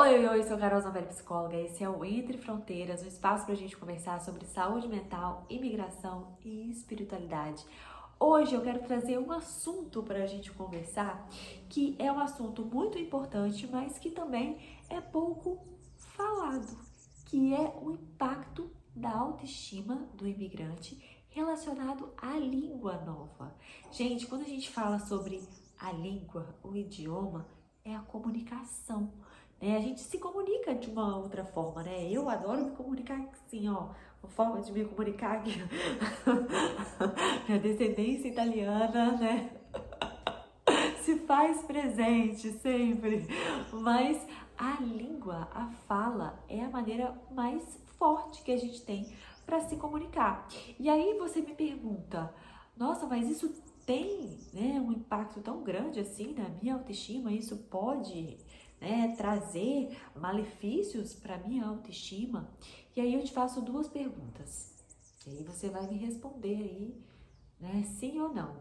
Oi, sou Carol Zambelli, psicóloga. Esse é o Entre Fronteiras, um espaço para a gente conversar sobre saúde mental, imigração e espiritualidade. Hoje eu quero trazer um assunto para a gente conversar, que é um assunto muito importante, mas que também é pouco falado, que é o impacto da autoestima do imigrante relacionado à língua nova. Gente, quando a gente fala sobre a língua, o idioma, é a comunicação. A gente se comunica de uma outra forma, né? Eu adoro me comunicar assim, ó. Uma forma de me comunicar aqui. Minha descendência italiana, né? Se faz presente sempre. Mas a língua, a fala, é a maneira mais forte que a gente tem para se comunicar. E aí você me pergunta, nossa, mas isso tem, né, um impacto tão grande assim na minha autoestima? Isso pode, né, trazer malefícios para minha autoestima? E aí eu te faço duas perguntas. E aí você vai me responder aí, né, sim ou não.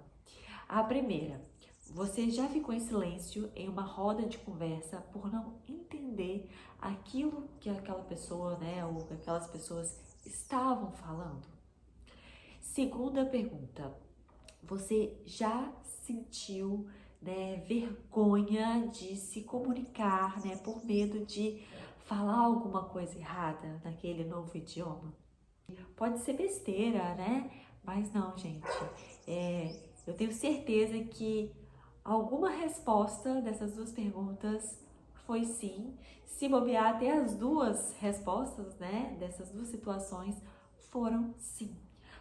A primeira, você já ficou em silêncio em uma roda de conversa por não entender aquilo que aquela pessoa, né, ou que aquelas pessoas estavam falando? Segunda pergunta, você já sentiu, né, vergonha de se comunicar, né, por medo de falar alguma coisa errada naquele novo idioma? Pode ser besteira, né? Mas não, gente. Eu tenho certeza que alguma resposta dessas duas perguntas foi sim. Se bobear, até as duas respostas, né, dessas duas situações foram sim.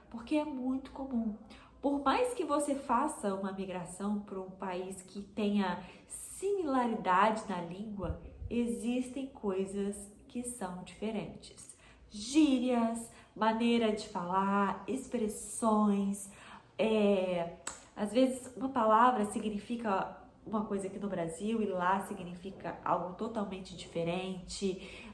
Porque é muito comum. Por mais que você faça uma migração para um país que tenha similaridade na língua, existem coisas que são diferentes. Gírias, maneira de falar, expressões, às vezes uma palavra significa uma coisa aqui no Brasil e lá significa algo totalmente diferente.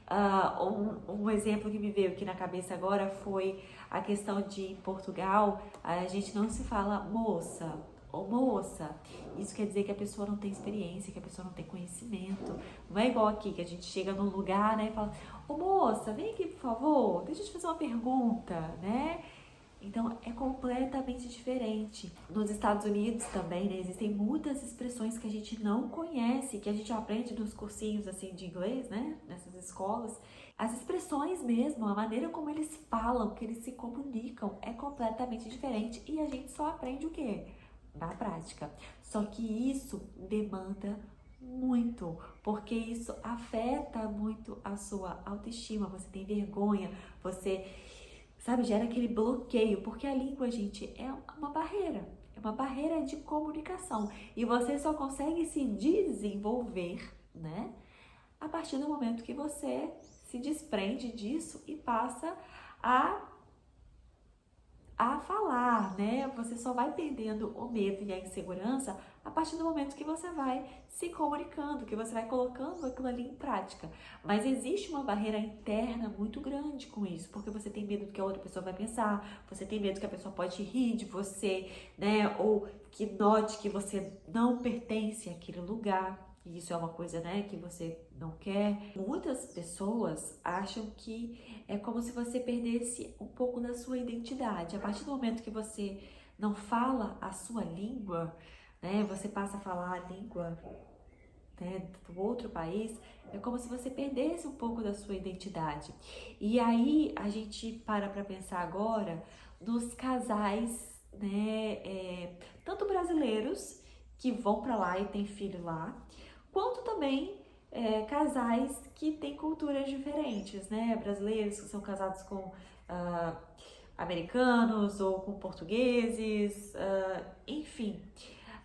Um exemplo que me veio aqui na cabeça agora foi a questão de em Portugal, a gente não se fala moça ou moça. Isso quer dizer que a pessoa não tem experiência, que a pessoa não tem conhecimento. Não é igual aqui, que a gente chega num lugar, né, e fala: ô moça, vem aqui por favor, deixa eu te fazer uma pergunta, né? Então é completamente diferente. Nos Estados Unidos também, né, existem muitas expressões que a gente não conhece, que a gente aprende nos cursinhos assim de inglês, né, nessas escolas. As expressões mesmo, a maneira como eles falam, que eles se comunicam é completamente diferente e a gente só aprende o quê? Na prática. Só que isso demanda muito, porque isso afeta muito a sua autoestima. Você tem vergonha, você, sabe, gera aquele bloqueio, porque a língua, gente, é uma barreira de comunicação e você só consegue se desenvolver, né, a partir do momento que você se desprende disso e passa a falar, né? Você só vai perdendo o medo e a insegurança a partir do momento que você vai se comunicando, que você vai colocando aquilo ali em prática. Mas existe uma barreira interna muito grande com isso, porque você tem medo do que a outra pessoa vai pensar, você tem medo que a pessoa pode rir de você, né? Ou que note que você não pertence àquele lugar. E isso é uma coisa, né, que você não quer. Muitas pessoas acham que é como se você perdesse um pouco da sua identidade. A partir do momento que você não fala a sua língua, né, você passa a falar a língua, né, do outro país, é como se você perdesse um pouco da sua identidade. E aí a gente para pensar agora nos casais, né, tanto brasileiros que vão para lá e têm filho lá, quanto também casais que têm culturas diferentes, né? Brasileiros que são casados com americanos ou com portugueses, enfim.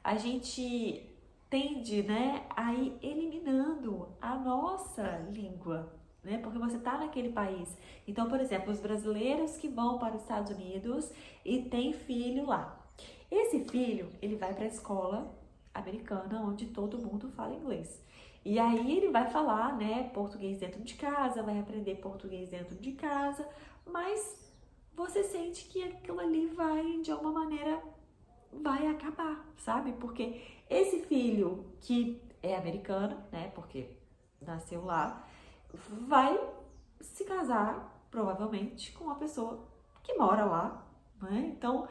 A gente tende, né, a ir eliminando a nossa língua, né? Porque você está naquele país. Então, por exemplo, os brasileiros que vão para os Estados Unidos e têm filho lá. Esse filho, ele vai para a escola americana, onde todo mundo fala inglês. E aí ele vai falar, né, português dentro de casa, vai aprender português dentro de casa, mas você sente que aquilo ali vai, de alguma maneira, vai acabar, sabe? Porque esse filho que é americano, né, porque nasceu lá, vai se casar, provavelmente, com uma pessoa que mora lá, né? Então,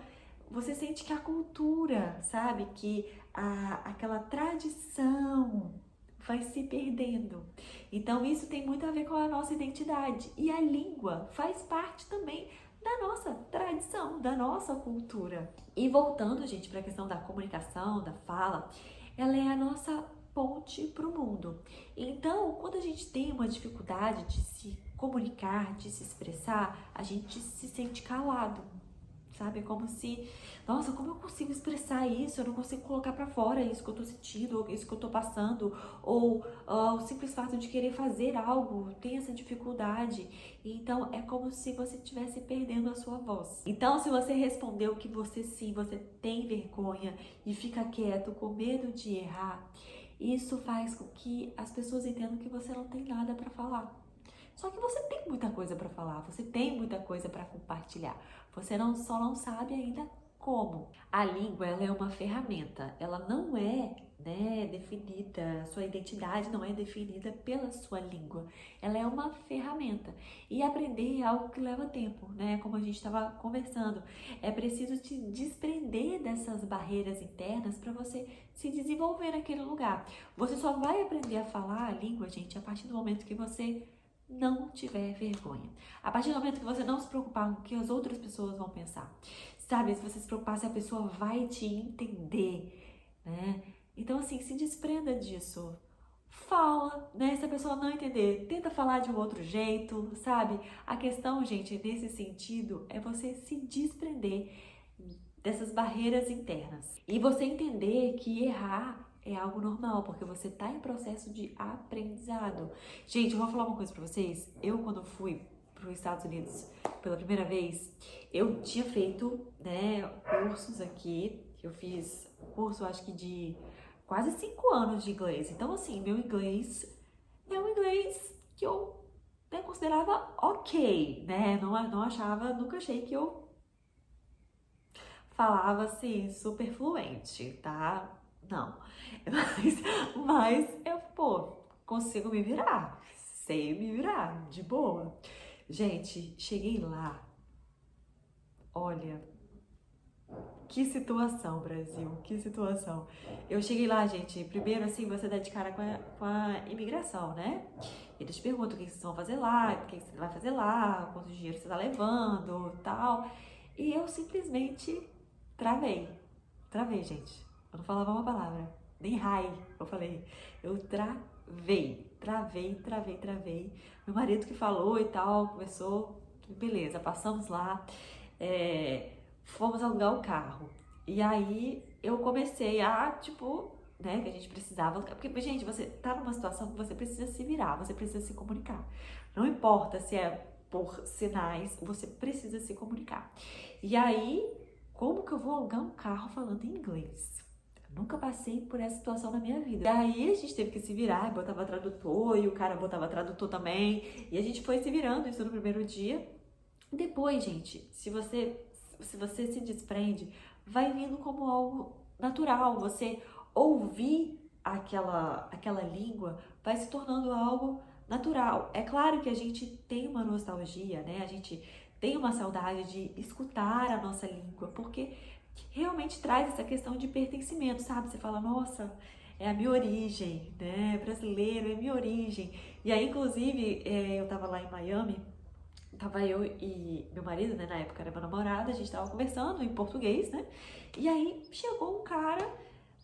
você sente que a cultura, sabe? Que aquela tradição vai se perdendo. Então, isso tem muito a ver com a nossa identidade. E a língua faz parte também da nossa tradição, da nossa cultura. E voltando, gente, para a questão da comunicação, da fala, ela é a nossa ponte para o mundo. Então, quando a gente tem uma dificuldade de se comunicar, de se expressar, a gente se sente calado. Sabe? É como se, nossa, como eu consigo expressar isso? Eu não consigo colocar pra fora isso que eu tô sentindo, ou isso que eu tô passando, ou o simples fato de querer fazer algo, tem essa dificuldade. Então, é como se você estivesse perdendo a sua voz. Então, se você respondeu que você sim, você tem vergonha e fica quieto com medo de errar, isso faz com que as pessoas entendam que você não tem nada pra falar. Só que você tem muita coisa para falar, você tem muita coisa para compartilhar. Você só não sabe ainda como. A língua, ela é uma ferramenta, ela não é, né, definida, sua identidade não é definida pela sua língua. Ela é uma ferramenta. E aprender é algo que leva tempo, né? Como a gente estava conversando. É preciso te desprender dessas barreiras internas para você se desenvolver naquele lugar. Você só vai aprender a falar a língua, gente, a partir do momento que você não tiver vergonha. A partir do momento que você não se preocupar com o que as outras pessoas vão pensar. Sabe, se você se preocupar se a pessoa vai te entender, né? Então, assim, se desprenda disso. Fala, né? Se a pessoa não entender, tenta falar de um outro jeito, sabe? A questão, gente, nesse sentido, é você se desprender dessas barreiras internas. E você entender que errar é algo normal, porque você está em processo de aprendizado. Gente, eu vou falar uma coisa para vocês. Eu, quando fui para os Estados Unidos pela primeira vez, eu tinha feito, né, cursos aqui. Eu fiz curso, acho que de quase 5 anos de inglês. Então, assim, meu inglês é um inglês que eu, né, considerava ok, né? Não achava, nunca achei que eu falava assim, super fluente, tá? Não. Mas eu, pô, consigo me virar. Sei me virar, de boa. Gente, cheguei lá. Olha, que situação, Brasil, que situação. Eu cheguei lá, gente, primeiro assim, você dá de cara com a imigração, né? Eles te perguntam o que vocês vão fazer lá, o que você vai fazer lá, quanto dinheiro você tá levando, tal. E eu simplesmente travei, gente. Eu não falava uma palavra, nem hi, eu falei. Eu travei. Meu marido que falou e tal, começou, beleza, passamos lá. Fomos alugar o carro. E aí eu comecei a, tipo, né, que a gente precisava. Porque, gente, você tá numa situação que você precisa se virar, você precisa se comunicar. Não importa se é por sinais, você precisa se comunicar. E aí, como que eu vou alugar um carro falando em inglês? Eu nunca passei por essa situação na minha vida. E aí a gente teve que se virar, botava tradutor e o cara botava tradutor também. E a gente foi se virando isso no primeiro dia. Depois, gente, se você se desprende, vai vindo como algo natural. Você ouvir aquela língua vai se tornando algo natural. É claro que a gente tem uma nostalgia, né? A gente tem uma saudade de escutar a nossa língua, porque realmente traz essa questão de pertencimento, sabe? Você fala, nossa, é a minha origem, né? Brasileiro, é a minha origem. E aí, inclusive, eu tava lá em Miami. Tava eu e meu marido, né, na época era meu namorado, a gente tava conversando em português, né? E aí chegou um cara,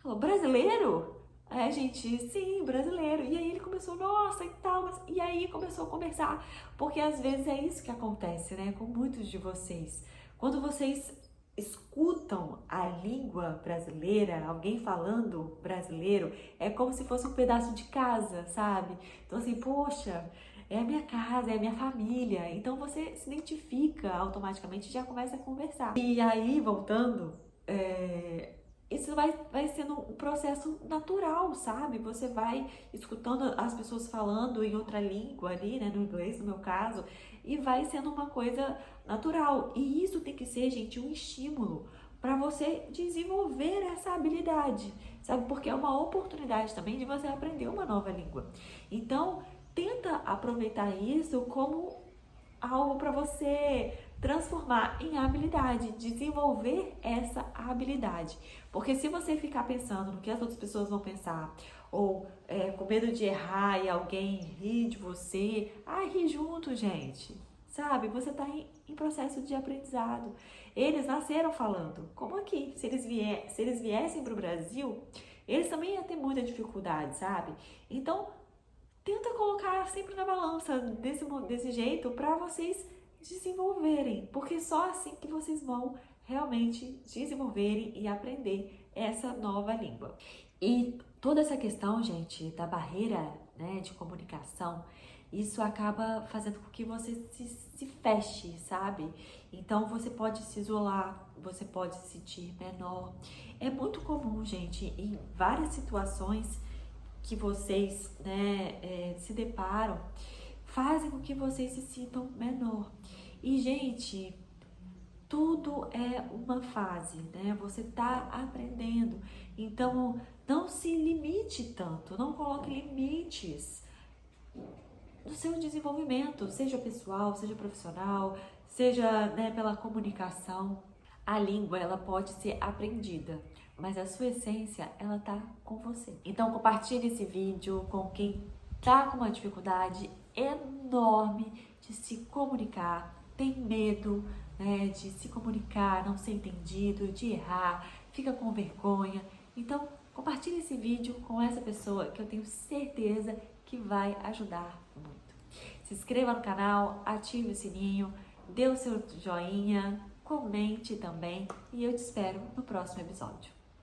falou, brasileiro? Aí a gente, sim, brasileiro. E aí ele começou, nossa, e tal. E aí começou a conversar, porque às vezes é isso que acontece, né, com muitos de vocês. Quando vocês escutam a língua brasileira, alguém falando brasileiro, é como se fosse um pedaço de casa, sabe? Então assim, poxa, é a minha casa, é a minha família. Então você se identifica automaticamente e já começa a conversar. E aí, voltando, isso vai sendo um processo natural, sabe? Você vai escutando as pessoas falando em outra língua ali, né? No inglês, no meu caso, e vai sendo uma coisa natural. E isso tem que ser, gente, um estímulo. para você desenvolver essa habilidade, sabe? Porque é uma oportunidade também de você aprender uma nova língua. Então, tenta aproveitar isso como algo para você transformar em habilidade, desenvolver essa habilidade. Porque se você ficar pensando no que as outras pessoas vão pensar, ou com medo de errar e alguém rir de você, ri junto, gente. Sabe? Você está em processo de aprendizado. Eles nasceram falando, como aqui. Se eles viessem para o Brasil, eles também iam ter muita dificuldade, sabe? Então, tenta colocar sempre na balança desse jeito para vocês desenvolverem, porque só assim que vocês vão realmente desenvolverem e aprender essa nova língua. E toda essa questão, gente, da barreira, né, de comunicação, isso acaba fazendo com que você se feche, sabe? Então você pode se isolar, você pode se sentir menor. É muito comum, gente, em várias situações que vocês, né, se deparam, fazem com que vocês se sintam menor. E, gente, tudo é uma fase, né? Você tá aprendendo. Então, não se limite tanto, não coloque limites no seu desenvolvimento, seja pessoal, seja profissional, seja, né, pela comunicação. A língua, ela pode ser aprendida, mas a sua essência, ela tá com você. Então, compartilhe esse vídeo com quem tá com uma dificuldade enorme de se comunicar, tem medo, né, de se comunicar, não ser entendido, de errar, fica com vergonha. Então, compartilhe esse vídeo com essa pessoa que eu tenho certeza que vai ajudar muito. Se inscreva no canal, ative o sininho, dê o seu joinha, comente também e eu te espero no próximo episódio.